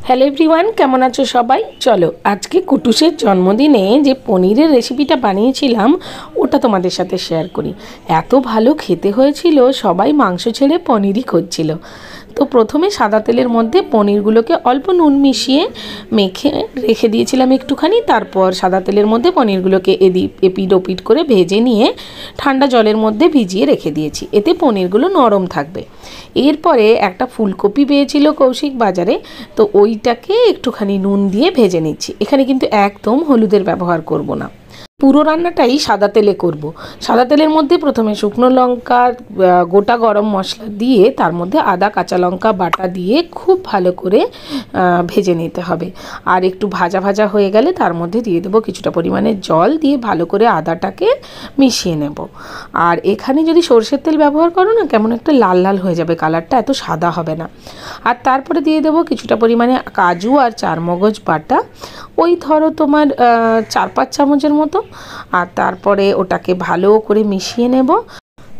Hello everyone, কেমন আছো সবাই? চলো আজকে কুটুসের জন্মদিনে যে পনিরের রেসিপিটা বানিয়েছিলাম ওটা তোমাদের সাথে শেয়ার করি। এত ভালো খেতে হয়েছিল, সবাই মাংস ছেড়ে পনিরই করছিল। তো প্রথমে সাদা তেলের মধ্যে পনিরগুলোকে অল্প নুন মিশিয়ে মেখে রেখে দিয়েছিলাম একটুখানি। তারপর সাদা তেলের মধ্যে পনিরগুলোকে এপিট ওপিট করে ভেজে নিয়ে ঠান্ডা জলের মধ্যে ভিজিয়ে রেখে দিয়েছি, এতে পনিরগুলো নরম থাকবে। এরপরে একটা ফুলকপি পেয়েছিল কৌশিক বাজারে, তো ওইটাকে একটুখানি নুন দিয়ে ভেজে নিচ্ছি। এখানে কিন্তু একদম হলুদের ব্যবহার করব না, পুরো রান্নাটাই সাদা তেলে করব। সাদা তেলের মধ্যে প্রথমে শুকনো লঙ্কা, গোটা গরম মশলা দিয়ে তার মধ্যে আদা কাঁচা লঙ্কা বাটা দিয়ে খুব ভালো করে ভেজে নিতে হবে। আর একটু ভাজা ভাজা হয়ে গেলে তার মধ্যে দিয়ে দেবো কিছুটা পরিমাণে জল, দিয়ে ভালো করে আদাটাকে মিশিয়ে নেব। আর এখানে যদি সরষের তেল ব্যবহার করো না, কেমন একটা লাল লাল হয়ে যাবে, কালারটা এত সাদা হবে না। আর তারপরে দিয়ে দেবো কিছুটা পরিমাণে কাজু আর চারমগজ বাটা, ওই ধরো তোমার 4-5 চামচের মতো। আর তারপরে ওটাকে ভালো করে মিশিয়ে নেব।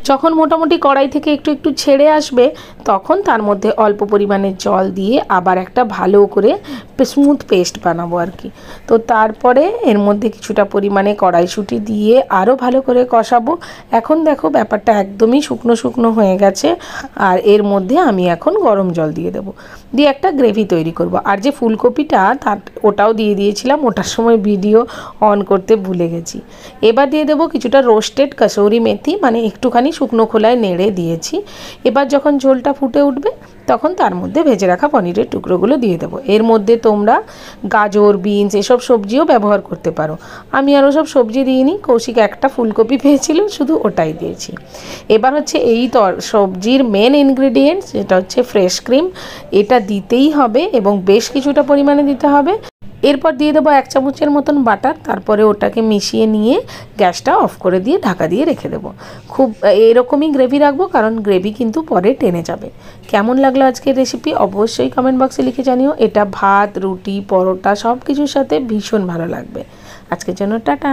যখন মোটামুটি কড়াই থেকে একটু একটু ছেড়ে আসবে, তখন তার মধ্যে অল্প পরিমাণে জল দিয়ে আবার একটা ভালো করে স্মুথ পেস্ট বানাবো আর কি। তো তারপরে এর মধ্যে কিছুটা পরিমাণে কড়াইশুঁটি দিয়ে আরও ভালো করে কষাবো। এখন দেখো ব্যাপারটা একদমই শুকনো শুকনো হয়ে গেছে। আর এর মধ্যে আমি এখন গরম জল দিয়ে দেবো, দিয়ে একটা গ্রেভি তৈরি করব। আর যে ফুলকপিটা ওটাও দিয়ে দিয়েছিলাম, ওটার সময় ভিডিও অন করতে ভুলে গেছি। এবার দিয়ে দেবো কিছুটা রোস্টেড কসুরি মেথি, মানে একটুখানি শুকনো খোলায় নেড়ে দিয়েছি। এবার যখন ঝোলটা ফুটে উঠবে, তখন তার মধ্যে ভেজে রাখা পনিরের টুকরোগুলো দিয়ে দেবো। এর মধ্যে তোমরা গাজর, বিনস এসব সবজিও ব্যবহার করতে পারো। আমি আরও সব সবজি দিইনি, কৌশিক একটা ফুলকপি পেয়েছিল, শুধু ওটাই দিয়েছি। এবার হচ্ছে এই সবজির মেন ইনগ্রেডিয়েন্টস, যেটা হচ্ছে ফ্রেশ ক্রিম। এটা দিতেই হবে এবং বেশ কিছুটা পরিমাণে দিতে হবে। এরপর দিয়ে দেবো 1 চামচের মতন বাটার। তারপরে ওটাকে মিশিয়ে নিয়ে গ্যাসটা অফ করে দিয়ে ঢাকা দিয়ে রেখে দেবো। খুব এরকমই গ্রেভি রাখবো, কারণ গ্রেভি কিন্তু পরে টেনে যাবে। কেমন লাগলো আজকের রেসিপি অবশ্যই কমেন্ট বক্সে লিখে জানিও। এটা ভাত, রুটি, পরোটা সব কিছুর সাথে ভীষণ ভালো লাগবে। আজকের জন্য টাটা।